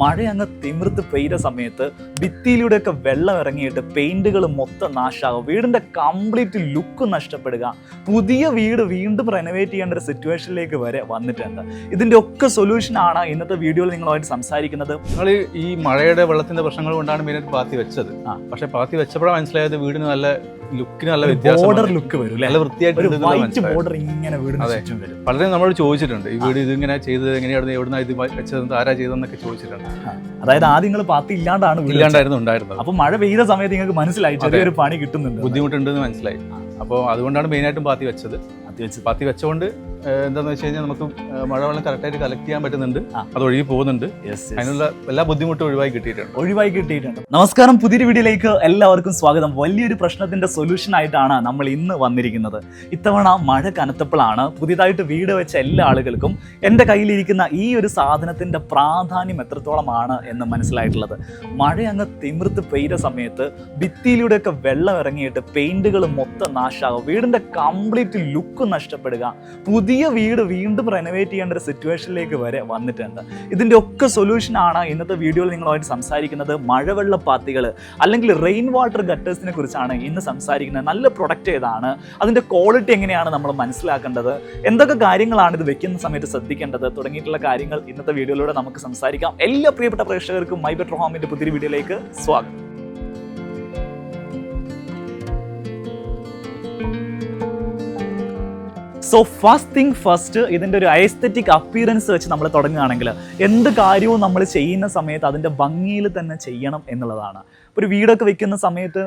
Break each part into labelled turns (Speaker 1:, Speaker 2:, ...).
Speaker 1: മഴ അങ്ങ് തിമിർത്ത് പെയ്ത സമയത്ത് ഭിത്തിയിലൂടെയൊക്കെ വെള്ളം ഇറങ്ങിയിട്ട് പെയിന്റുകൾ മൊത്തം നാശമാകും, വീടിന്റെ കംപ്ലീറ്റ് ലുക്ക് നഷ്ടപ്പെടുക, പുതിയ വീട് വീണ്ടും റെനോവേറ്റ് ചെയ്യേണ്ട ഒരു സിറ്റുവേഷനിലേക്ക് വരെ വന്നിട്ടുണ്ട്. ഇതിന്റെ ഒക്കെ സൊല്യൂഷൻ ആണ് ഇന്നത്തെ വീഡിയോയിൽ നിങ്ങളുമായിട്ട് സംസാരിക്കുന്നത്.
Speaker 2: നിങ്ങൾ ഈ മഴയുടെ വെള്ളത്തിന്റെ പ്രശ്നങ്ങൾ കൊണ്ടാണ് മെയിനായിട്ട് പാത്തി വെച്ചത്. പക്ഷെ പാത്തി വെച്ചപ്പോഴാണ് മനസ്സിലായത് വീടിന് നല്ല ലുക്കിന് നല്ല
Speaker 1: ബോർഡർ ലുക്ക് വരും,
Speaker 2: നല്ല വൃത്തിയായിട്ട്
Speaker 1: ബോർഡർ ഇങ്ങനെ
Speaker 2: പലരും നമ്മളോട് ചോദിച്ചിട്ടുണ്ട് ഈ വീട് ഇതിങ്ങനെ ചെയ്തത് എങ്ങനെയാണ്, എവിടുന്ന ഇത് വെച്ചത്, ആരാ ചെയ്തതെന്നൊക്കെ ചോദിച്ചിട്ടുണ്ട്.
Speaker 1: അതായത് ആദ്യം നിങ്ങൾ പാത്തി
Speaker 2: ഇല്ലാണ്ടായിരുന്നു.
Speaker 1: അപ്പൊ മഴ പെയ്ത സമയത്ത് നിങ്ങൾക്ക് മനസ്സിലായി ചെറിയൊരു പണി കിട്ടുന്നുണ്ട്,
Speaker 2: ബുദ്ധിമുട്ടുണ്ടെന്ന് മനസ്സിലായി. അപ്പോൾ അതുകൊണ്ടാണ് മെയിനായിട്ടും പാത്തി വെച്ചത്. പാത്തി വെച്ചുകൊണ്ട് എന്താണെന്ന് വെച്ച് കഴിഞ്ഞാൽ നമുക്ക് മഴവെള്ളം കറക്റ്റായിട്ട് കളക്ട് ചെയ്യാൻ പറ്റുന്നുണ്ട്, അത് ഒഴുകി പോകുന്നുണ്ട്. അതിനുള്ള എല്ലാ ബുദ്ധിമുട്ടും ഒഴിവായി കിട്ടിയിട്ടുണ്ട്.
Speaker 1: നമസ്കാരം, പുതിയൊരു വീഡിയോയിലേക്ക് എല്ലാവർക്കും സ്വാഗതം. വലിയൊരു പ്രശ്നത്തിന്റെ സൊല്യൂഷൻ ആയിട്ടാണ് നമ്മൾ ഇന്ന് വന്നിരിക്കുന്നത്. ഇത്തവണ മഴ കനത്തപ്പോഴാണ് പുതിയതായിട്ട് വീട് വെച്ച എല്ലാ ആളുകൾക്കും എൻ്റെ കയ്യിലിരിക്കുന്ന ഈ ഒരു സാധനത്തിന്റെ പ്രാധാന്യം എത്രത്തോളമാണ് എന്ന് മനസ്സിലായിട്ടുള്ളത്. മഴ അങ്ങ് തിമിർത്ത് പെയ്ത സമയത്ത് ഭിത്തിയിലൂടെയൊക്കെ വെള്ളം ഇറങ്ങിയിട്ട് പെയിന്റുകൾ മൊത്തം നാശമാകും, വീടിന്റെ കംപ്ലീറ്റ് ലുക്ക് നഷ്ടപ്പെടുക, പുതിയ വീട് വീണ്ടും റെനോവേറ്റ് ചെയ്യേണ്ട ഒരു സിറ്റുവേഷനിലേക്ക് വരെ വന്നിട്ടുണ്ട്. ഇതിന്റെ ഒക്കെ സൊല്യൂഷൻ ആണ് ഇന്നത്തെ വീഡിയോയിൽ നിങ്ങളുമായിട്ട് സംസാരിക്കുന്നത്. മഴവെള്ള പാത്തികൾ അല്ലെങ്കിൽ റെയിൻ വാട്ടർ ഗട്ടേഴ്സിനെ കുറിച്ചാണ് ഇന്ന് സംസാരിക്കുന്നത്. നല്ല പ്രൊഡക്റ്റ് ഏതാണ്, അതിന്റെ ക്വാളിറ്റി എങ്ങനെയാണ് നമ്മൾ മനസ്സിലാക്കേണ്ടത്, എന്തൊക്കെ കാര്യങ്ങളാണ് ഇത് വെക്കുന്ന സമയത്ത് ശ്രദ്ധിക്കേണ്ടത് തുടങ്ങിയിട്ടുള്ള കാര്യങ്ങൾ ഇന്നത്തെ വീഡിയോയിലൂടെ നമുക്ക് സംസാരിക്കാം. എല്ലാ പ്രിയപ്പെട്ട പ്രേക്ഷകർക്കും മൈ ബെറ്റർ ഹോമിന്റെ പുതിയൊരു വീഡിയോയിലേക്ക് സ്വാഗതം. സോ ഫസ്റ്റ് തിങ് ഫസ്റ്റ്, ഇതിൻ്റെ ഒരു ഐസ്തെറ്റിക് അപ്പിയറൻസ് വെച്ച് നമ്മൾ തുടങ്ങുകയാണെങ്കിൽ എന്ത് കാര്യവും നമ്മൾ ചെയ്യുന്ന സമയത്ത് അതിൻ്റെ ഭംഗിയിൽ തന്നെ ചെയ്യണം എന്നുള്ളതാണ്. ഒരു വീടൊക്കെ വെക്കുന്ന സമയത്ത്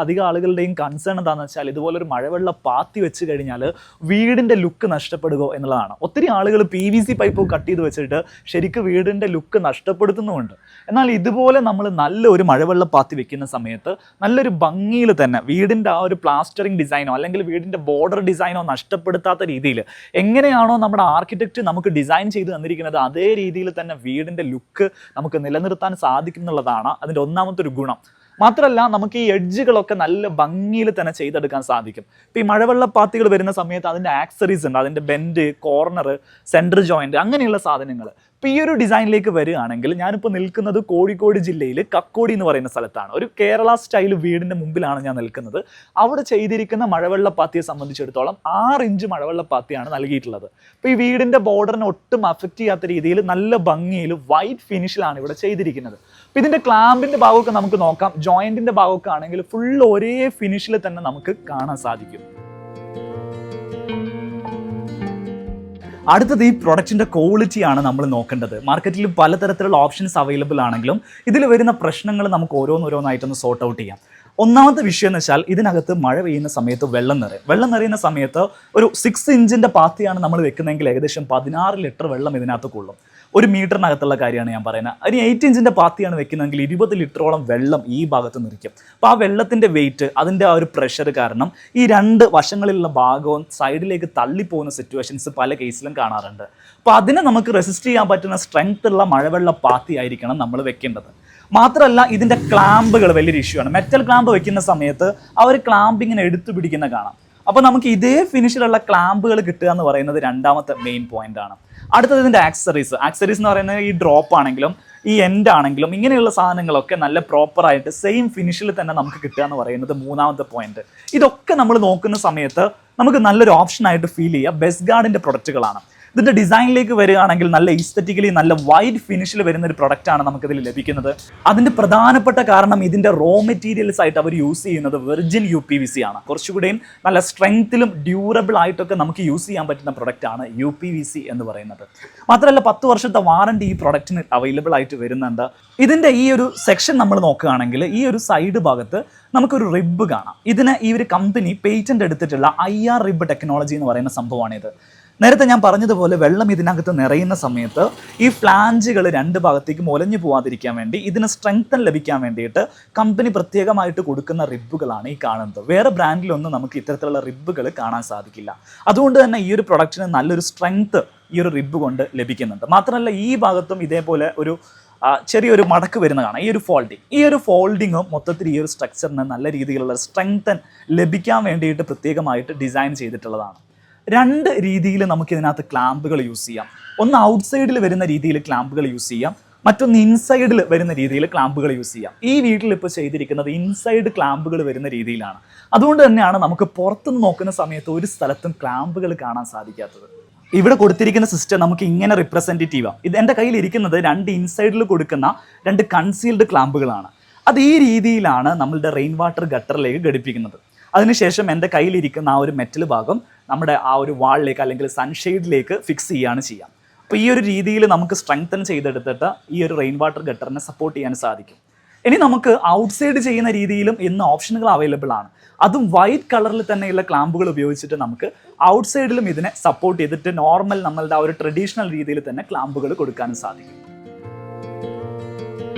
Speaker 1: അധികം ആളുകളുടെയും കൺസേൺ എന്താണെന്ന് വെച്ചാൽ ഇതുപോലൊരു മഴവെള്ള പാത്തി വെച്ച് കഴിഞ്ഞാൽ വീടിൻ്റെ ലുക്ക് നഷ്ടപ്പെടുകയോ എന്നുള്ളതാണ്. ഒത്തിരി ആളുകൾ PVC പൈപ്പ് കട്ട് ചെയ്ത് വെച്ചിട്ട് ശരിക്കും വീടിൻ്റെ ലുക്ക് നഷ്ടപ്പെടുത്തുന്നുമുണ്ട്. എന്നാൽ ഇതുപോലെ നമ്മൾ നല്ലൊരു മഴവെള്ള പാത്തി വെക്കുന്ന സമയത്ത് നല്ലൊരു ഭംഗിയിൽ തന്നെ വീടിൻ്റെ ആ ഒരു പ്ലാസ്റ്ററിങ് ഡിസൈനോ അല്ലെങ്കിൽ വീടിൻ്റെ ബോർഡർ ഡിസൈനോ നഷ്ടപ്പെടുത്താത്ത രീതിയിൽ എങ്ങനെയാണോ നമ്മുടെ ആർക്കിടെക്റ്റ് നമുക്ക് ഡിസൈൻ ചെയ്ത് തന്നിരിക്കുന്നത് അതേ രീതിയിൽ തന്നെ വീടിൻ്റെ ലുക്ക് നമുക്ക് നിലനിർത്താൻ സാധിക്കും എന്നുള്ളതാണ് അതിൻ്റെ ഒന്നാമത്തെ ഒരു ഗുണം. മാത്രമല്ല നമുക്ക് ഈ എഡ്ജുകളൊക്കെ നല്ല ഭംഗിയിൽ തന്നെ ചെയ്തെടുക്കാൻ സാധിക്കും. ഇപ്പോൾ ഈ മഴവെള്ളപ്പാത്തികൾ വരുന്ന സമയത്ത് അതിൻ്റെ ആക്സറീസ് ഉണ്ട്, അതിൻ്റെ ബെൻഡ്, കോർണർ, സെൻറ്റർ ജോയിൻറ്റ്, അങ്ങനെയുള്ള സാധനങ്ങൾ. ഇപ്പോൾ ഈ ഒരു ഡിസൈനിലേക്ക് വരികയാണെങ്കിൽ ഞാനിപ്പോൾ നിൽക്കുന്നത് കോഴിക്കോട് ജില്ലയിൽ കക്കോടി എന്ന് പറയുന്ന സ്ഥലത്താണ്. ഒരു കേരള സ്റ്റൈൽ വീടിൻ്റെ മുമ്പിലാണ് ഞാൻ നിൽക്കുന്നത്. അവിടെ ചെയ്തിരിക്കുന്ന മഴവെള്ളപ്പാത്തിയെ സംബന്ധിച്ചിടത്തോളം 6 ഇഞ്ച് മഴവെള്ളപ്പാത്തിയാണ് നൽകിയിട്ടുള്ളത്. ഇപ്പോൾ ഈ വീടിൻ്റെ ബോർഡറിനെ ഒട്ടും അഫക്റ്റ് ചെയ്യാത്ത രീതിയിൽ നല്ല ഭംഗിയിൽ വൈറ്റ് ഫിനിഷിലാണ് ഇവിടെ ചെയ്തിരിക്കുന്നത്. അപ്പോൾ ഇതിൻ്റെ ക്ലാമ്പിൻ്റെ ഭാഗമൊക്കെ നമുക്ക് നോക്കാം. ജോയിൻറ്റിൻ്റെ ഭാഗമൊക്കെ ആണെങ്കിൽ ഫുൾ ഒരേ ഫിനിഷിൽ തന്നെ നമുക്ക് കാണാൻ സാധിക്കും. അടുത്തത് ഈ പ്രൊഡക്റ്റിൻ്റെ ക്വാളിറ്റിയാണ് നമ്മൾ നോക്കേണ്ടത്. മാർക്കറ്റിൽ പലതരത്തിലുള്ള ഓപ്ഷൻസ് അവൈലബിൾ ആണെങ്കിലും ഇതിൽ വരുന്ന പ്രശ്നങ്ങൾ നമുക്ക് ഓരോന്നോരോന്നായിട്ടൊന്ന് സോർട്ട് ഔട്ട് ചെയ്യാം. ഒന്നാമത്തെ വിഷയം എന്ന് വെച്ചാൽ ഇതിനകത്ത് മഴ പെയ്യുന്ന സമയത്ത് വെള്ളം നിറയുന്ന സമയത്ത് ഒരു 6 ഇഞ്ചിൻ്റെ പാത്തിയാണ് നമ്മൾ വെക്കുന്നതെങ്കിൽ ഏകദേശം 16 ലിറ്റർ വെള്ളം ഇതിനകത്ത് കൊള്ളും. 1 മീറ്ററിനകത്തുള്ള കാര്യമാണ് ഞാൻ പറയുന്നത്. അതിന് 8 ഇഞ്ചിൻ്റെ പാത്തിയാണ് വെക്കുന്നതെങ്കിൽ 20 ലിറ്ററോളം വെള്ളം ഈ ഭാഗത്ത് നിറയ്ക്കും. അപ്പോൾ ആ വെള്ളത്തിൻ്റെ വെയിറ്റ്, അതിൻ്റെ ആ ഒരു പ്രഷർ കാരണം ഈ 2 വശങ്ങളിലുള്ള ഭാഗവും സൈഡിലേക്ക് തള്ളിപ്പോകുന്ന സിറ്റുവേഷൻസ് പല കേസിലും കാണാറുണ്ട്. അപ്പോൾ അതിനെ നമുക്ക് റെസിസ്റ്റ് ചെയ്യാൻ പറ്റുന്ന സ്ട്രെങ്ത് ഉള്ള മഴവെള്ള പാത്തി ആയിരിക്കണം നമ്മൾ വെക്കേണ്ടത്. മാത്രമല്ല ഇതിൻ്റെ ക്ലാമ്പുകൾ വലിയൊരു ഇഷ്യൂ ആണ്. മെറ്റൽ ക്ലാമ്പ് വെക്കുന്ന സമയത്ത് ആ ഒരു ക്ലാമ്പ് ഇങ്ങനെ എടുത്തു പിടിക്കുന്ന കാണാം. അപ്പോൾ നമുക്ക് ഇതേ ഫിനിഷിലുള്ള ക്ലാമ്പുകൾ കിട്ടുക എന്ന് പറയുന്നത് രണ്ടാമത്തെ മെയിൻ പോയിന്റ് ആണ്. അടുത്തത് ഇതിൻ്റെ ആക്സറീസ് എന്ന് പറയുന്നത് ഈ ഡ്രോപ്പ് ആണെങ്കിലും ഈ എൻഡ് ആണെങ്കിലും ഇങ്ങനെയുള്ള സാധനങ്ങളൊക്കെ നല്ല പ്രോപ്പറായിട്ട് സെയിം ഫിനിഷിൽ തന്നെ നമുക്ക് കിട്ടുക എന്ന് പറയുന്നത് മൂന്നാമത്തെ പോയിന്റ്. ഇതൊക്കെ നമ്മൾ നോക്കുന്ന സമയത്ത് നമുക്ക് നല്ലൊരു ഓപ്ഷനായിട്ട് ഫീൽ ചെയ്യുക ബെസ്റ്റ് ഗാർഡിൻ്റെ പ്രൊഡക്റ്റുകളാണ്. ഇതിൻ്റെ ഡിസൈനിലേക്ക് വരികയാണെങ്കിൽ നല്ല ഈസ്തറ്റിക്കലി നല്ല വൈറ്റ് ഫിനിഷിൽ വരുന്ന ഒരു പ്രൊഡക്റ്റാണ് നമുക്കിതിൽ ലഭിക്കുന്നത്. അതിൻ്റെ പ്രധാനപ്പെട്ട കാരണം ഇതിൻ്റെ റോ മെറ്റീരിയൽസ് ആയിട്ട് അവർ യൂസ് ചെയ്യുന്നത് വെർജിൻ UPVC ആണ്. കുറച്ചുകൂടെയും നല്ല സ്ട്രെങ്ത്തിലും ഡ്യൂറബിൾ ആയിട്ടൊക്കെ നമുക്ക് യൂസ് ചെയ്യാൻ പറ്റുന്ന പ്രൊഡക്റ്റാണ് UPVC എന്ന് പറയുന്നത്. മാത്രമല്ല 10 വർഷത്തെ വാറണ്ടി ഈ പ്രൊഡക്റ്റിന് അവൈലബിൾ ആയിട്ട് വരുന്നുണ്ട്. ഇതിൻ്റെ ഈ ഒരു സെക്ഷൻ നമ്മൾ നോക്കുകയാണെങ്കിൽ ഈ ഒരു സൈഡ് ഭാഗത്ത് നമുക്കൊരു റിബ് കാണാം. ഇതിന് ഈ ഒരു കമ്പനി പേറ്റന്റ് എടുത്തിട്ടുള്ള IR റിബ് ടെക്നോളജി എന്ന് പറയുന്ന സംഭവമാണിത്. നേരത്തെ ഞാൻ പറഞ്ഞതുപോലെ വെള്ളം ഇതിനകത്ത് നിറയുന്ന സമയത്ത് ഈ ഫ്ലാഞ്ചുകൾ 2 ഭാഗത്തേക്കും ഒലഞ്ഞു പോകാതിരിക്കാൻ വേണ്ടി ഇതിന് സ്ട്രെങ്തൻ ലഭിക്കാൻ വേണ്ടിയിട്ട് കമ്പനി പ്രത്യേകമായിട്ട് കൊടുക്കുന്ന റിബുകളാണ് ഈ കാണുന്നത്. വേറെ ബ്രാൻഡിലൊന്നും നമുക്ക് ഇത്തരത്തിലുള്ള റിബുകൾ കാണാൻ സാധിക്കില്ല. അതുകൊണ്ട് തന്നെ ഈ ഒരു പ്രൊഡക്റ്റിന് നല്ലൊരു സ്ട്രെങ്ത് ഈ ഒരു റിബ് കൊണ്ട് ലഭിക്കുന്നുണ്ട്. മാത്രമല്ല ഈ ഭാഗത്തും ഇതേപോലെ ഒരു ചെറിയൊരു മടക്ക് വരുന്നതാണ് ഈ ഒരു ഫോൾഡിങ്ങും മൊത്തത്തിൽ ഈ ഒരു സ്ട്രക്ചറിന് നല്ല രീതിയിലുള്ള സ്ട്രെങ്തൻ ലഭിക്കാൻ വേണ്ടിയിട്ട് പ്രത്യേകമായിട്ട് ഡിസൈൻ ചെയ്തിട്ടുള്ളതാണ്. 2 രീതിയിൽ നമുക്ക് ഇതിനകത്ത് ക്ലാമ്പുകൾ യൂസ് ചെയ്യാം. ഒന്ന് ഔട്ട്സൈഡിൽ വരുന്ന രീതിയിൽ ക്ലാമ്പുകൾ യൂസ് ചെയ്യാം, മറ്റൊന്ന് ഇൻസൈഡിൽ വരുന്ന രീതിയിൽ ക്ലാമ്പുകൾ യൂസ് ചെയ്യാം. ഈ വീട്ടിൽ ഇപ്പോൾ ചെയ്തിരിക്കുന്നത് ഇൻസൈഡ് ക്ലാമ്പുകൾ വരുന്ന രീതിയിലാണ്. അതുകൊണ്ട് തന്നെയാണ് നമുക്ക് പുറത്തുനിന്ന് നോക്കുന്ന സമയത്ത് ഒരു സ്ഥലത്തും ക്ലാമ്പുകൾ കാണാൻ സാധിക്കാത്തത്. ഇവിടെ കൊടുത്തിരിക്കുന്ന സിസ്റ്റം നമുക്ക് ഇങ്ങനെ റിപ്രസെൻറ്റേറ്റീവ് ആണ്. ഇത് എൻ്റെ കയ്യിൽ ഇരിക്കുന്നത് 2 ഇൻസൈഡിൽ കൊടുക്കുന്ന 2 കൺസീൽഡ് ക്ലാമ്പുകളാണ്. അത് ഈ രീതിയിലാണ് നമ്മളുടെ റെയിൻ വാട്ടർ ഗട്ടറിലേക്ക് ഘടിപ്പിക്കുന്നത്. അതിനുശേഷം എൻ്റെ കയ്യിലിരിക്കുന്ന ആ ഒരു മെറ്റൽ ഭാഗം നമ്മുടെ ആ ഒരു വാളിലേക്ക് അല്ലെങ്കിൽ സൺഷെയ്ഡിലേക്ക് ഫിക്സ് ചെയ്യുകയാണ് ചെയ്യുക. അപ്പോൾ ഈ ഒരു രീതിയിൽ നമുക്ക് സ്ട്രെങ്തൻ ചെയ്തെടുത്തിട്ട് ഈ ഒരു റെയിൻ വാട്ടർ ഗട്ടറിനെ സപ്പോർട്ട് ചെയ്യാൻ സാധിക്കും. ഇനി നമുക്ക് ഔട്ട്സൈഡ് ചെയ്യുന്ന രീതിയിലും ഇന്ന് ഓപ്ഷനുകൾ അവൈലബിൾ ആണ്. അതും വൈറ്റ് കളറിൽ തന്നെയുള്ള ക്ലാമ്പുകൾ ഉപയോഗിച്ചിട്ട് നമുക്ക് ഔട്ട്സൈഡിലും ഇതിനെ സപ്പോർട്ട് ചെയ്തിട്ട് നോർമൽ നമ്മളുടെ ആ ഒരു ട്രഡീഷണൽ രീതിയിൽ തന്നെ ക്ലാമ്പുകൾ കൊടുക്കാനും സാധിക്കും.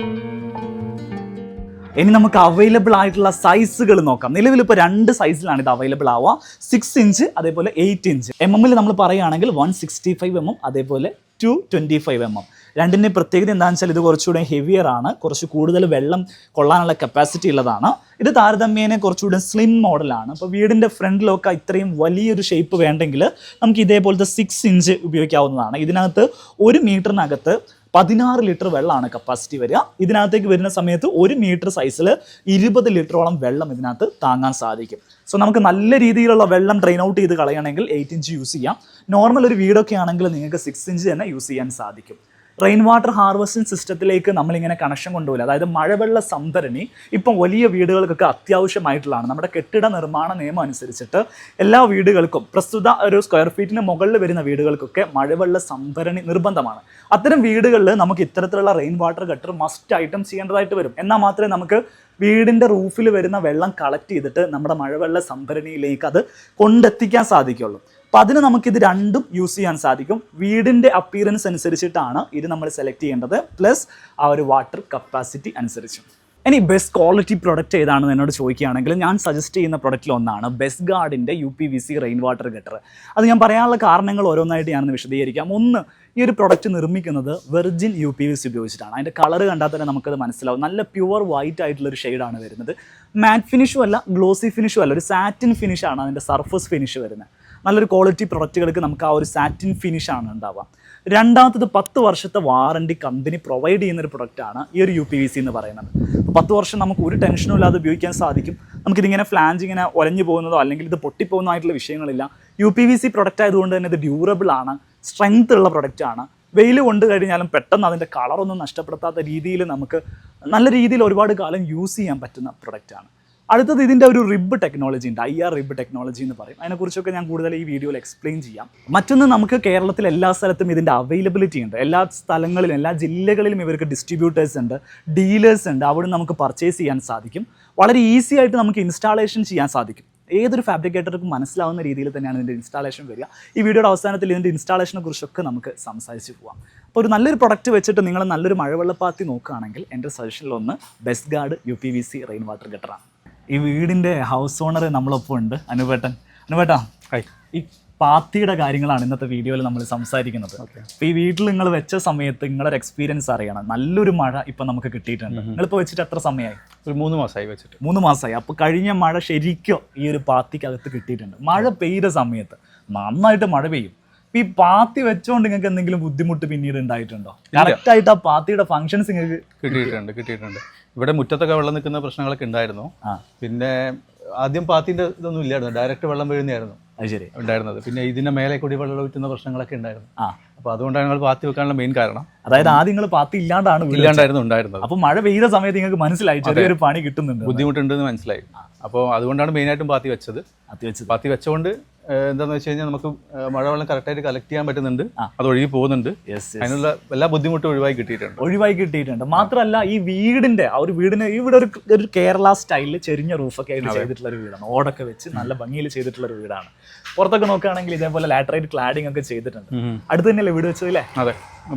Speaker 1: ഇനി നമുക്ക് അവൈലബിൾ ആയിട്ടുള്ള സൈസുകൾ നോക്കാം. നിലവിൽ ഇപ്പോൾ 2 സൈസിലാണ് ഇത് അവൈലബിൾ ആവുക. 6 ഇഞ്ച് അതേപോലെ 8 ഇഞ്ച്. MM നമ്മൾ പറയുകയാണെങ്കിൽ 165 mm അതേപോലെ 225 mm. രണ്ടിൻ്റെ പ്രത്യേകത എന്താണെന്ന് വെച്ചാൽ ഇത് കുറച്ചുകൂടെ ഹെവിയർ ആണ്, കുറച്ച് കൂടുതൽ വെള്ളം കൊള്ളാനുള്ള കപ്പാസിറ്റി ഉള്ളതാണ്. ഇത് താരതമ്യേന കുറച്ചുകൂടെ സ്ലിം മോഡലാണ്. അപ്പോൾ വീടിൻ്റെ ഫ്രണ്ടിലൊക്കെ ഇത്രയും വലിയൊരു ഷേപ്പ് വേണ്ടെങ്കിൽ നമുക്ക് ഇതേപോലത്തെ 6 ഇഞ്ച് ഉപയോഗിക്കാവുന്നതാണ്. ഇതിനകത്ത് 1 മീറ്ററിനകത്ത് 16 ലിറ്റർ വെള്ളമാണ് കപ്പാസിറ്റി വരിക. ഇതിനകത്തേക്ക് വരുന്ന സമയത്ത് 1 മീറ്റർ സൈസിൽ 20 ലിറ്ററോളം വെള്ളം ഇതിനകത്ത് താങ്ങാൻ സാധിക്കും. സോ നമുക്ക് നല്ല രീതിയിലുള്ള വെള്ളം ഡ്രെയിൻ ഔട്ട് ചെയ്ത് കളയണമെങ്കിൽ 8 ഇഞ്ച് യൂസ് ചെയ്യാം. നോർമൽ ഒരു വീടൊക്കെ ആണെങ്കിൽ നിങ്ങൾക്ക് 6 ഇഞ്ച് തന്നെ യൂസ് ചെയ്യാൻ സാധിക്കും. റെയിൻ വാട്ടർ ഹാർവസ്റ്റിംഗ് സിസ്റ്റത്തിലേക്ക് നമ്മളിങ്ങനെ കണക്ഷൻ കൊണ്ടുപോകില്ല. അതായത് മഴവെള്ള സംഭരണി ഇപ്പം വലിയ വീടുകൾക്കൊക്കെ അത്യാവശ്യമായിട്ടുള്ളതാണ്. നമ്മുടെ കെട്ടിട നിർമ്മാണ നിയമം അനുസരിച്ചിട്ട് എല്ലാ വീടുകൾക്കും പ്രസ്തുത ഒരു സ്ക്വയർ ഫീറ്റിന് മുകളിൽ വരുന്ന വീടുകൾക്കൊക്കെ മഴവെള്ള സംഭരണി നിർബന്ധമാണ്. അത്തരം വീടുകളിൽ നമുക്ക് ഇത്തരത്തിലുള്ള റെയിൻ വാട്ടർ ഗട്ടർ മസ്റ്റ് ആയിട്ടും ചെയ്യേണ്ടതായിട്ട് വരും. എന്നാൽ മാത്രമേ നമുക്ക് വീടിൻ്റെ റൂഫിൽ വരുന്ന വെള്ളം കളക്ട് ചെയ്തിട്ട് നമ്മുടെ മഴവെള്ള സംഭരണിയിലേക്ക് അത് കൊണ്ടെത്തിക്കാൻ സാധിക്കുള്ളൂ. അപ്പോൾ അതിന് നമുക്കിത് രണ്ടും യൂസ് ചെയ്യാൻ സാധിക്കും. വീടിൻ്റെ അപ്പിയറൻസ് അനുസരിച്ചിട്ടാണ് ഇത് നമ്മൾ സെലക്ട് ചെയ്യേണ്ടത്, പ്ലസ് ആ ഒരു വാട്ടർ കപ്പാസിറ്റി അനുസരിച്ചും. ഇനി ബെസ്റ്റ് ക്വാളിറ്റി പ്രൊഡക്റ്റ് ഏതാണെന്ന് എന്നോട് ചോദിക്കുകയാണെങ്കിൽ ഞാൻ സജസ്റ്റ് ചെയ്യുന്ന പ്രൊഡക്റ്റിൽ ഒന്നാണ് ബെസ്റ്റ് ഗാർഡിൻ്റെ UPVC റെയിൻ വാട്ടർ ഗട്ടർ. അത് ഞാൻ പറയാനുള്ള കാരണങ്ങൾ ഓരോന്നായിട്ട് ഞാനൊന്ന് വിശദീകരിക്കാം. ഒന്ന്, ഈ ഒരു പ്രൊഡക്റ്റ് നിർമ്മിക്കുന്നത് വെർജിൻ UPVC ഉപയോഗിച്ചിട്ടാണ്. അതിൻ്റെ കളർ കണ്ടാൽ തന്നെ നമുക്കത് മനസ്സിലാവും. നല്ല പ്യുവർ വൈറ്റ് ആയിട്ടുള്ളൊരു ഷെയ്ഡാണ് വരുന്നത്. മാറ്റ് ഫിനിഷും അല്ല, ഗ്ലോസി ഫിനിഷും അല്ല, ഒരു സാറ്റിൻ ഫിനിഷാണ് അതിൻ്റെ സർഫസ് ഫിനിഷ് വരുന്നത്. നല്ലൊരു ക്വാളിറ്റി പ്രൊഡക്റ്റുകൾക്ക് നമുക്ക് ആ ഒരു സാറ്റിൻ ഫിനിഷാണ് ഉണ്ടാവുക. രണ്ടാമത്തത് 10 വർഷത്തെ വാറണ്ടി കമ്പനി പ്രൊവൈഡ് ചെയ്യുന്നൊരു പ്രൊഡക്റ്റാണ് ഈ ഒരു UPVC എന്ന് പറയുന്നത്. അപ്പോൾ 10 വർഷം നമുക്ക് ഒരു ടെൻഷനും ഇല്ലാതെ ഉപയോഗിക്കാൻ സാധിക്കും. നമുക്കിതിങ്ങനെ ഫ്ലാഞ്ച് ഇങ്ങനെ ഒലഞ്ഞു പോകുന്നതോ അല്ലെങ്കിൽ ഇത് പൊട്ടിപ്പോകുന്നതായിട്ടുള്ള വിഷയങ്ങളില്ല. UPVC പ്രൊഡക്റ്റ് ആയതുകൊണ്ട് തന്നെ ഇത് ഡ്യൂറബിൾ ആണ്, സ്ട്രെങ്ത് ഉള്ള പ്രൊഡക്റ്റാണ്. വെയിൽ കൊണ്ട് കഴിഞ്ഞാലും പെട്ടെന്ന് അതിൻ്റെ കളറൊന്നും നഷ്ടപ്പെടുത്താത്ത രീതിയിൽ നമുക്ക് നല്ല രീതിയിൽ ഒരുപാട് കാലം യൂസ് ചെയ്യാൻ പറ്റുന്ന പ്രൊഡക്റ്റാണ്. അടുത്തത് ഇതിൻ്റെ ഒരു റിബ് ടെക്നോളജി ഉണ്ട്, IR റിബ് ടെക്നോളജി എന്ന് പറയും. അതിനെക്കുറിച്ചൊക്കെ ഞാൻ കൂടുതൽ ഈ വീഡിയോയിൽ എക്സ്പ്ലെയിൻ ചെയ്യാം. മറ്റൊന്ന്, നമുക്ക് കേരളത്തിൽ എല്ലാ സ്ഥലത്തും ഇതിൻ്റെ അവൈലബിലിറ്റി ഉണ്ട്. എല്ലാ സ്ഥലങ്ങളിലും എല്ലാ ജില്ലകളിലും ഇവർക്ക് ഡിസ്ട്രിബ്യൂട്ടേഴ്സ് ഉണ്ട്, ഡീലേഴ്സ് ഉണ്ട്. അവിടെ നമുക്ക് പർച്ചേസ് ചെയ്യാൻ സാധിക്കും. വളരെ ഈസി ആയിട്ട് നമുക്ക് ഇൻസ്റ്റാളേഷൻ ചെയ്യാൻ സാധിക്കും. ഏതൊരു ഫാബ്രിക്കേറ്റർക്കും മനസ്സിലാവുന്ന രീതിയിൽ തന്നെയാണ് ഇതിൻ്റെ ഇൻസ്റ്റാളേഷൻ വരിക. ഈ വീഡിയോയുടെ അവസാനത്തിൽ ഇതിൻ്റെ ഇൻസ്റ്റാളേഷനെ കുറിച്ചൊക്കെ നമുക്ക് സംസാരിച്ച് പോകാം. അപ്പോൾ ഒരു നല്ലൊരു പ്രൊഡക്റ്റ് വെച്ചിട്ട് നിങ്ങൾ നല്ലൊരു മഴവെള്ളപ്പാത്തി നോക്കുകയാണെങ്കിൽ എൻ്റെ സജഷനിലൊന്ന് best guard UPVC rain water ഗട്ടറാണ്. ഈ വീടിൻ്റെ ഹൗസ് ഓണർ നമ്മളൊപ്പം ഉണ്ട്, അനുപേട്ടൻ. അനുപേട്ടാ, ഈ പാത്തിയുടെ കാര്യങ്ങളാണ് ഇന്നത്തെ വീഡിയോയിൽ നമ്മൾ സംസാരിക്കുന്നത്. അപ്പോൾ ഈ വീട്ടിൽ നിങ്ങൾ വെച്ച സമയത്ത് നിങ്ങളൊരു എക്സ്പീരിയൻസ് അറിയണം. നല്ലൊരു മഴ ഇപ്പം നമുക്ക് കിട്ടിയിട്ടുണ്ട്. നിങ്ങളിപ്പോൾ വെച്ചിട്ട് എത്ര സമയമായി?
Speaker 2: ഒരു 3 മാസമായി വെച്ചിട്ട്.
Speaker 1: 3 മാസമായി. അപ്പോൾ കഴിഞ്ഞ മഴ ശരിക്കും ഈ ഒരു പാത്തിക്കകത്ത് കിട്ടിയിട്ടുണ്ട്. മഴ പെയ്ത സമയത്ത് നന്നായിട്ട് മഴ പെയ്യും. ഈ പാത്തി വെച്ചോണ്ട് നിങ്ങൾക്ക് എന്തെങ്കിലും ബുദ്ധിമുട്ട് പിന്നീട് ഉണ്ടായിട്ടുണ്ടോ? കറക്റ്റായിട്ട് ആ പാത്തിയുടെ ഫങ്ഷൻസ് നിങ്ങൾക്ക്
Speaker 2: കിട്ടിയിട്ടുണ്ട്. ഇവിടെ മുറ്റത്തൊക്കെ വെള്ളം നിൽക്കുന്ന പ്രശ്നങ്ങളൊക്കെ ഉണ്ടായിരുന്നു. പിന്നെ ആദ്യം പാത്തിന്റെ ഇതൊന്നും ഇല്ലായിരുന്നു, ഡയറക്റ്റ് വെള്ളം വീഴുന്നതായിരുന്നു ഉണ്ടായിരുന്നത്. പിന്നെ ഇതിന്റെ മേലെ കൂടി വെള്ളം ഒഴിക്കുന്ന പ്രശ്നങ്ങളൊക്കെ ഉണ്ടായിരുന്നു. അപ്പോൾ അതുകൊണ്ടാണ് ഞങ്ങൾ പാത്തി വെക്കാനുള്ള മെയിൻ കാരണം.
Speaker 1: അതായത് ആദ്യം നിങ്ങൾ പാത്തി
Speaker 2: ഇല്ലാണ്ടായിരുന്നു ഉണ്ടായിരുന്നത്.
Speaker 1: അപ്പോൾ മഴ പെയ്ത സമയത്ത് നിങ്ങൾക്ക് മനസ്സിലായി ചെറിയൊരു പണി കിട്ടുന്നുണ്ട്,
Speaker 2: ബുദ്ധിമുട്ടുണ്ടെന്ന് മനസ്സിലായി. അപ്പോൾ അതുകൊണ്ടാണ് മെയിനായിട്ടും പാത്തി വെച്ചത്. പാത്തി വെച്ചുകൊണ്ട് എന്താണെന്ന് വെച്ച് കഴിഞ്ഞാൽ നമുക്ക് മഴവെള്ളം കറക്റ്റായിട്ട് കളക്ട് ചെയ്യാൻ പറ്റുന്നുണ്ട്, അത് ഒഴുകി പോകുന്നുണ്ട്. അതിനുള്ള എല്ലാ ബുദ്ധിമുട്ടും ഒഴിവായി കിട്ടിയിട്ടുണ്ട്. മാത്രമല്ല ഈ വീടിന്റെ ആ ഒരു വീടിന് ഇവിടെ ഒരു കേരള സ്റ്റൈലിൽ ചെരിഞ്ഞ റൂഫൊക്കെ ആയിട്ട് ചെയ്തിട്ടുള്ള ഒരു വീടാണ്. ഓടൊക്കെ വെച്ച് നല്ല ഭംഗിയിൽ ചെയ്തിട്ടുള്ള ഒരു വീടാണ്. പുറത്തൊക്കെ നോക്കുകയാണെങ്കിൽ ഇതേപോലെ ലാറ്ററൈറ്റ് ക്ലാഡിംഗ് ഒക്കെ ചെയ്തിട്ടുണ്ട്. അടുത്ത് തന്നെയല്ലേ വീട് വെച്ചതല്ലേ? അതെ,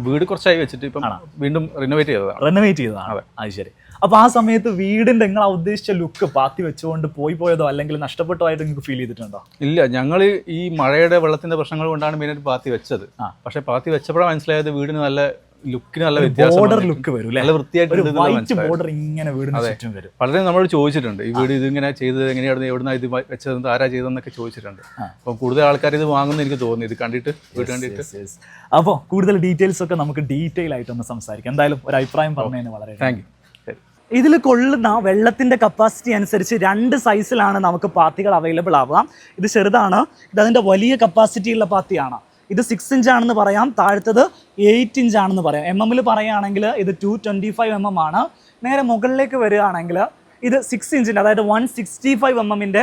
Speaker 2: വീട് കുറച്ചായി വെച്ചിട്ട് ഇപ്പം വീണ്ടും റിനോവേറ്റ് ചെയ്തതാണ്.
Speaker 1: അതെ, അത് ശരി. അപ്പോൾ ആ സമയത്ത് വീടിന്റെ നിങ്ങൾ ഉദ്ദേശിച്ച ലുക്ക് പാത്തി വെച്ചുകൊണ്ട് പോയതോ അല്ലെങ്കിൽ നഷ്ടപ്പെട്ടോ ആയിട്ട് നിങ്ങൾക്ക് ഫീൽ ചെയ്തിട്ടുണ്ടോ?
Speaker 2: ഇല്ല, ഞങ്ങൾ ഈ മഴയുടെ വെള്ളത്തിന്റെ പ്രശ്നങ്ങൾ കൊണ്ടാണ് മെയിനായിട്ട് പാത്തി വെച്ചത്. പക്ഷെ പാത്തി വെച്ചപ്പോഴാണ് മനസ്സിലായത് വീടിന് നല്ല ലുക്കിന് നല്ല വ്യത്യാസം
Speaker 1: ബോർഡർ ലുക്ക് വരും അല്ലേ?
Speaker 2: നല്ല വൃത്തിയായിട്ട്
Speaker 1: ഒരു വൈറ്റ് ബോർഡർ ഇങ്ങനെ വീടിന് ചുറ്റും വരും.
Speaker 2: പലരും നമ്മളോട് ചോദിച്ചിട്ടുണ്ട് ഈ വീട് ഇതിങ്ങനെ ചെയ്തത് എങ്ങനെയാണ്, എവിടുന്ന ഇത് വെച്ചത്, ആരാ ചെയ്തതെന്നൊക്കെ ചോദിച്ചിട്ടുണ്ട്. അപ്പം കൂടുതൽ ആൾക്കാർ ഇത് വാങ്ങുന്ന എനിക്ക് തോന്നി, ഇത് കണ്ടിട്ട് വീട് കണ്ടിട്ട്.
Speaker 1: അപ്പോൾ കൂടുതൽ ഡീറ്റെയിൽസ് ഒക്കെ നമുക്ക് ഡീറ്റെയിൽ ആയിട്ടൊന്ന് സംസാരിക്കാം. എന്തായാലും ഒരു അഭിപ്രായം പറഞ്ഞതിന് വളരെ
Speaker 2: താങ്ക് യു.
Speaker 1: ഇതിൽ കൊള്ളുന്ന വെള്ളത്തിൻ്റെ കപ്പാസിറ്റി അനുസരിച്ച് 2 സൈസിലാണ് നമുക്ക് പാത്തികൾ അവൈലബിൾ ആവുക. ഇത് ചെറുതാണ്, ഇതതിൻ്റെ വലിയ കപ്പാസിറ്റി ഉള്ള പാത്തിയാണ്. ഇത് 6 ഇഞ്ച് ആണെന്ന് പറയാം, താഴത്തത് 8 ഇഞ്ച് ആണെന്ന് പറയാം. MM പറയുകയാണെങ്കിൽ ഇത് 225 mm ആണ്. നേരെ മുകളിലേക്ക് വരികയാണെങ്കിൽ ഇത് 6 ഇഞ്ചിൻ്റെ അതായത് 165 mm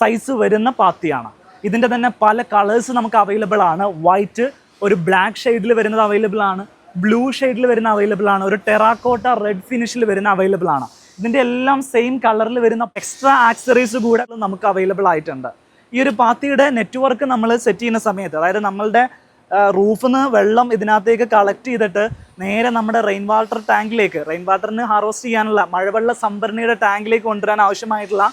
Speaker 1: സൈസ് വരുന്ന പാത്തിയാണ്. ഇതിൻ്റെ തന്നെ പല കളേഴ്സ് നമുക്ക് അവൈലബിൾ ആണ്. വൈറ്റ്, ഒരു ബ്ലാക്ക് ഷെയ്ഡിൽ വരുന്നത് അവൈലബിൾ ആണ്, ബ്ലൂ ഷെയ്ഡിൽ വരുന്ന അവൈലബിൾ ആണ്, ഒരു ടെറാക്കോട്ട റെഡ് ഫിനിഷിൽ വരുന്ന അവൈലബിൾ ആണ്. ഇതിൻ്റെ എല്ലാം സെയിം കളറിൽ വരുന്ന എക്സ്ട്രാ ആക്സറീസ് കൂടെ നമുക്ക് അവൈലബിൾ ആയിട്ടുണ്ട്. ഈ ഒരു പാത്തിയുടെ നെറ്റ്വർക്ക് നമ്മൾ സെറ്റ് ചെയ്യുന്ന സമയത്ത്, അതായത് നമ്മളുടെ റൂഫിൽ നിന്ന് വെള്ളം ഇതിനകത്തേക്ക് കളക്ട് ചെയ്തിട്ട് നേരെ നമ്മുടെ റെയിൻ വാട്ടർ ടാങ്കിലേക്ക്, റെയിൻ വാട്ടറിന് ഹാർവസ്റ്റ് ചെയ്യാനുള്ള മഴവെള്ള സംഭരണിയുടെ ടാങ്കിലേക്ക് കൊണ്ടുവരാൻ ആവശ്യമായിട്ടുള്ള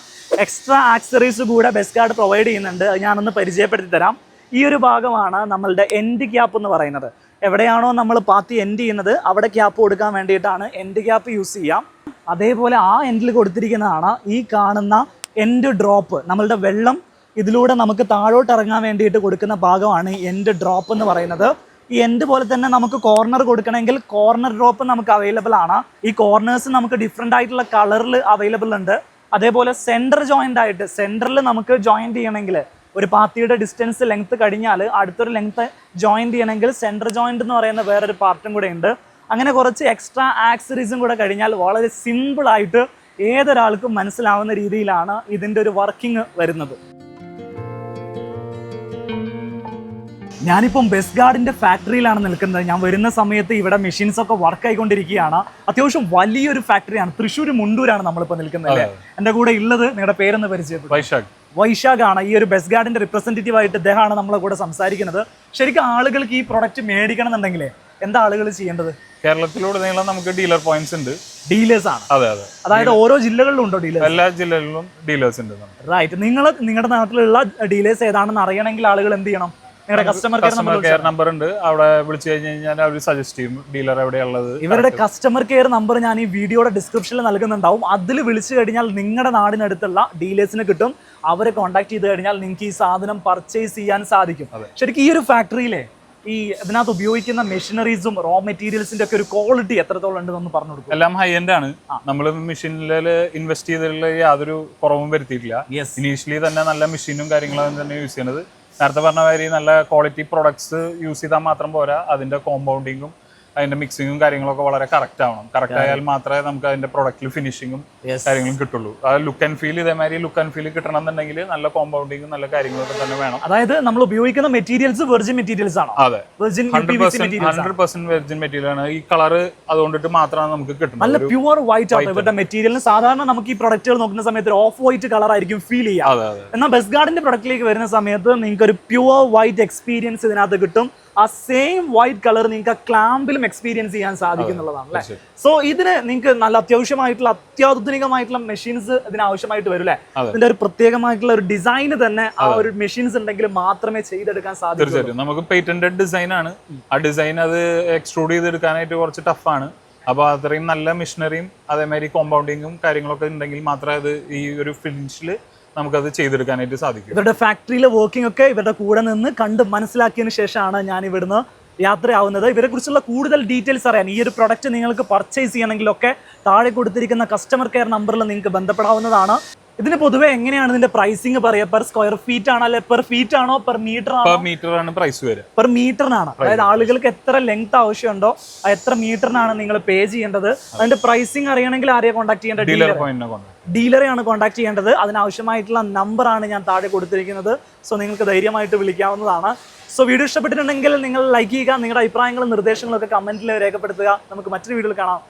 Speaker 1: എക്സ്ട്രാ ആക്സറീസ് കൂടെ ബെസ്റ്റ് ഗാർഡ് പ്രൊവൈഡ് ചെയ്യുന്നുണ്ട്. അത് ഞാനൊന്ന് പരിചയപ്പെടുത്തി തരാം. ഈ ഒരു ഭാഗമാണ് നമ്മളുടെ എൻഡ് ക്യാപ്പ് എന്ന് പറയുന്നത്. എവിടെയാണോ നമ്മൾ പാത്തി എൻഡ് ചെയ്യുന്നത് അവിടെ ക്യാപ്പ് കൊടുക്കാൻ വേണ്ടിയിട്ടാണ് എൻഡ് ക്യാപ്പ് യൂസ് ചെയ്യാം. അതേപോലെ ആ എൻഡിൽ കൊടുത്തിരിക്കുന്നതാണ് ഈ കാണുന്ന എൻഡ് ഡ്രോപ്പ്. നമ്മളുടെ വെള്ളം ഇതിലൂടെ നമുക്ക് താഴോട്ട് ഇറങ്ങാൻ വേണ്ടിയിട്ട് കൊടുക്കുന്ന ഭാഗമാണ് എൻഡ് ഡ്രോപ്പ് എന്ന് പറയുന്നത്. ഈ എൻഡ് പോലെ തന്നെ നമുക്ക് കോർണർ കൊടുക്കണമെങ്കിൽ കോർണർ ഡ്രോപ്പ് നമുക്ക് അവൈലബിൾ ആണ്. ഈ കോർണേഴ്സ് നമുക്ക് ഡിഫറെൻ്റ് ആയിട്ടുള്ള കളറിൽ അവൈലബിൾ ഉണ്ട്. അതേപോലെ സെൻറ്റർ ജോയിൻ്റ് ആയിട്ട് സെൻറ്ററിൽ നമുക്ക് ജോയിൻറ്റ് ചെയ്യണമെങ്കിൽ ഒരു പാത്തിയുടെ ഡിസ്റ്റൻസ് ലെങ്ത്ത് കഴിഞ്ഞാൽ അടുത്തൊരു ലെങ്ത്ത് ജോയിൻറ്റ് ചെയ്യണമെങ്കിൽ സെൻറ്റർ ജോയിൻറ്റ് എന്ന് പറയുന്ന വേറൊരു പാർട്ടും കൂടെ ഉണ്ട്. അങ്ങനെ കുറച്ച് എക്സ്ട്രാ ആക്സറീസും കൂടെ കഴിഞ്ഞാൽ വളരെ സിമ്പിളായിട്ട് ഏതൊരാൾക്കും മനസ്സിലാവുന്ന രീതിയിലാണ് ഇതിൻ്റെ ഒരു വർക്കിംഗ് വരുന്നത്. ഞാനിപ്പം ബെസ്റ്റ് ഗാർഡിൻ്റെ ഫാക്ടറിയിലാണ് നിൽക്കുന്നത്. ഞാൻ വരുന്ന സമയത്ത് ഇവിടെ മെഷീൻസ് ഒക്കെ വർക്ക് ആയിക്കൊണ്ടിരിക്കുകയാണ്. അത്യാവശ്യം വലിയൊരു ഫാക്ടറിയാണ്. തൃശ്ശൂർ മുണ്ടൂരാണ് നമ്മളിപ്പോൾ നിൽക്കുന്നത്. എൻ്റെ കൂടെ ഉള്ളത് നിങ്ങളുടെ പേരെന്ന് പരിചയപ്പെട്ടു. വൈശാഖ് ആണ് ഈ ഒരു ബെസ്റ്റ് ഗാർഡിൻ്റെ റിപ്രസെൻറ്റേറ്റീവ് ആയിട്ട്. ഇദ്ദേഹമാണ് നമ്മളെ കൂടെ സംസാരിക്കുന്നത്. ശരിക്കും ആളുകൾക്ക് ഈ പ്രൊഡക്റ്റ് മേടിക്കണം എന്നുണ്ടെങ്കിൽ എന്താ ആളുകൾ ചെയ്യേണ്ടത്?
Speaker 3: കേരളത്തിലുടനീളം നമുക്ക് ഡീലർ പോയിന്റ്സ് ഉണ്ട്.
Speaker 1: ഡീലേഴ്സ് ആണ്?
Speaker 3: അതെ അതെ.
Speaker 1: അതായത് ഓരോ ജില്ലകളിലും ഉണ്ടോ ഡീലേഴ്സ്?
Speaker 3: എല്ലാ ജില്ലകളിലും ഡീലേഴ്സ് ഉണ്ട്.
Speaker 1: റൈറ്റ്. നിങ്ങളുടെ നാട്ടിലുള്ള ഡീലേഴ്സ് ഏതാണെന്ന് അറിയണമെങ്കിൽ ആളുകൾ എന്ത് ചെയ്യണം? നിങ്ങളുടെ കസ്റ്റമർ
Speaker 3: കെയർ നമ്പർ ഉണ്ട്, അവിടെ വിളിച്ചു കഴിഞ്ഞാൽ അവർ സജസ്റ്റ് ചെയ്യും ഡീലർ എവിടെയുള്ളത്.
Speaker 1: ഇവരുടെ കസ്റ്റമർ കെയർ നമ്പർ ഞാൻ ഈ വീഡിയോയുടെ ഡിസ്ക്രിപ്ഷനിൽ നൽകുന്നുണ്ടാവും. അതിൽ വിളിച്ചു കഴിഞ്ഞാൽ നിങ്ങളുടെ നാടിനടുത്തുള്ള ഡീലേഴ്സിനെ കിട്ടും. അവരെ കോൺടാക്ട് ചെയ്ത് കഴിഞ്ഞാൽ നിങ്ങൾക്ക് ഈ സാധനം പർച്ചേസ് ചെയ്യാൻ സാധിക്കും. ശരിക്കും ഈ ഒരു ഫാക്ടറിയിലെ ഈ ഇതിനകത്ത് ഉപയോഗിക്കുന്ന മെഷീനറീസും റോ മെറ്റീരിയൽസിന്റെ ഒക്കെ ഒരു ക്വാളിറ്റി എത്രത്തോളം ഉണ്ടെന്ന് പറഞ്ഞു കൊടുക്കും.
Speaker 3: എല്ലാം ഹൈ എൻഡ് ആണ്. നമ്മൾ മെഷീനിൽ ഇൻവെസ്റ്റ് ചെയ്തിട്ടുള്ള യാതൊരു കുറവും വരുത്തിയിട്ടില്ല. ഇനീഷ്യലി തന്നെ നല്ല മെഷീനും കാര്യങ്ങളും തന്നെ യൂസ് ചെയ്യുന്നത്. നേരത്തെ പറഞ്ഞ മാതിരി നല്ല ക്വാളിറ്റി പ്രൊഡക്ട്സ് യൂസ് ചെയ്താൽ മാത്രം പോരാ, അതിന്റെ കോമ്പൗണ്ടിങ്ങും അതിന്റെ മിക്സിങ്ങും കാര്യങ്ങളൊക്കെ വളരെ കറക്റ്റ് ആവണം. കറക്റ്റ് ആയാൽ മാത്രമേ നമുക്ക് അതിന്റെ പ്രൊഡക്റ്റിൽ ഫിനിഷിങ്ങും കാര്യങ്ങളും കിട്ടുള്ളൂ. അത് ലുക്ക് ആൻഡ് ഫീൽ ഇതേമാതിരി ലുക്ക് ആൻഡ് ഫീൽ കിട്ടണം എന്നുണ്ടെങ്കിൽ നല്ല കോമ്പൗണ്ടിങ്ങും നല്ല കാര്യങ്ങളൊക്കെ തന്നെ വേണം.
Speaker 1: അതായത് നമ്മൾ ഉപയോഗിക്കുന്ന മെറ്റീരിയൽസ് വെർജിൻ മെറ്റീരിയൽസ് ആണ്.
Speaker 3: അതെ, 100% വെർജിൻ മെറ്റീരിയൽ ആണ്. ഈ കളർ അതുകൊണ്ടിട്ട് മാത്രമാണ് നമുക്ക് കിട്ടുന്നത്.
Speaker 1: നല്ല പ്യുവർ വൈറ്റ് ആണ് ഇവരുടെ മെറ്റീരിയലിന്. സാധാരണ നമുക്ക് ഈ പ്രൊഡക്റ്റുകൾ നോക്കുന്ന സമയത്ത് ഓഫ് വൈറ്റ് കളർ ആയിരിക്കും ഫീൽ ചെയ്യുക. എന്നാൽ ബെസ്റ്റ് ഗാർഡിന്റെ പ്രൊഡക്റ്റിലേക്ക് വരുന്ന സമയത്ത് നിങ്ങൾക്ക് ഒരു പ്യുവർ വൈറ്റ് എക്സ്പീരിയൻസ് ഇതിനകത്ത് കിട്ടും. ആ സെയിം വൈറ്റ് കളർ നിങ്ങൾക്ക് ക്ലാമ്പിലും എക്സ്പീരിയൻസ് ചെയ്യാൻ സാധിക്കുന്നുള്ളതാണ് അല്ലേ? സോ ഇതിന് നിങ്ങൾക്ക് നല്ല അത്യാധുനികമായിട്ടുള്ള മെഷീൻസ് ഇതിന് ആവശ്യമായിട്ട് വരും അല്ലേ? ഇതിന്റെ ഒരു പ്രത്യേകമായിട്ടുള്ള ഒരു ഡിസൈൻ തന്നെ ആ ഒരു മെഷീൻസ് ഉണ്ടെങ്കിൽ മാത്രമേ ചെയ്തെടുക്കാൻ സാധിക്കൂ.
Speaker 3: തീർച്ചയായിട്ടും നമുക്ക് പേറ്റന്റഡ് ഡിസൈൻ ആണ്. ആ ഡിസൈൻ അത് എക്സ്ട്രൂഡ് ചെയ്തെടുക്കാനായിട്ട് കുറച്ച് ടഫാണ്. അപ്പോൾ അത്രയും നല്ല മെഷീനറിയും അതേമാതിരി കോമ്പൗണ്ടിങ്ങും കാര്യങ്ങളൊക്കെ ഉണ്ടെങ്കിൽ മാത്രമേ അത് ഈ ഒരു ഫിനിഷിൽ നമുക്കത് ചെയ്തെടുക്കാനായിട്ട് സാധിക്കും.
Speaker 1: ഇവരുടെ ഫാക്ടറിയിലെ വർക്കിംഗ് ഒക്കെ ഇവരുടെ കൂടെ നിന്ന് കണ്ട് മനസ്സിലാക്കിയതിന് ശേഷമാണ് ഞാൻ ഇവിടുന്ന് യാത്രയാവുന്നത്. ഇവരെ കുറിച്ചുള്ള കൂടുതൽ ഡീറ്റെയിൽസ് അറിയാൻ ഈ ഒരു പ്രൊഡക്റ്റ് നിങ്ങൾക്ക് പർച്ചേസ് ചെയ്യണമെങ്കിലൊക്കെ താഴെ കൊടുത്തിരിക്കുന്ന കസ്റ്റമർ കെയർ നമ്പറിൽ നിങ്ങൾക്ക് ബന്ധപ്പെടാവുന്നതാണ്. ഇതിന് പൊതുവെ എങ്ങനെയാണ് ഇതിന്റെ പ്രൈസിങ് പറയുക? പെർ സ്ക്വയർ ഫീറ്റ് ആണോ, അല്ലെ പെർ ഫീറ്റ് ആണോ, പെർ മീറ്റർ ആണോ?
Speaker 3: പെർ മീറ്റർ ആണ് പ്രൈസ് വരിക.
Speaker 1: പെർ മീറ്ററിനാണ്. അതായത് ആളുകൾക്ക് എത്ര ലെങ്ത് ആവശ്യമുണ്ടോ എത്ര മീറ്ററിനാണ് നിങ്ങൾ പേ ചെയ്യേണ്ടത്. അതിന്റെ പ്രൈസിങ് അറിയണമെങ്കിൽ ആരെയാണ് കോൺടാക്ട് ചെയ്യേണ്ടത്? ഡീലറെയാണ് കോൺടാക്ട് ചെയ്യേണ്ടത്. അതിനാവശ്യമായിട്ടുള്ള നമ്പറാണ് ഞാൻ താഴെ കൊടുത്തിരിക്കുന്നത്. സോ നിങ്ങൾക്ക് ധൈര്യമായിട്ട് വിളിക്കാവുന്നതാണ്. സോ വീഡിയോ ഇഷ്ടപ്പെട്ടിട്ടുണ്ടെങ്കിൽ നിങ്ങൾ ലൈക്ക് ചെയ്യുക. നിങ്ങളുടെ അഭിപ്രായങ്ങളും നിർദ്ദേശങ്ങളും ഒക്കെ കമന്റിൽ രേഖപ്പെടുത്തുക. നമുക്ക് മറ്റൊരു വീഡിയോയിൽ കാണാം.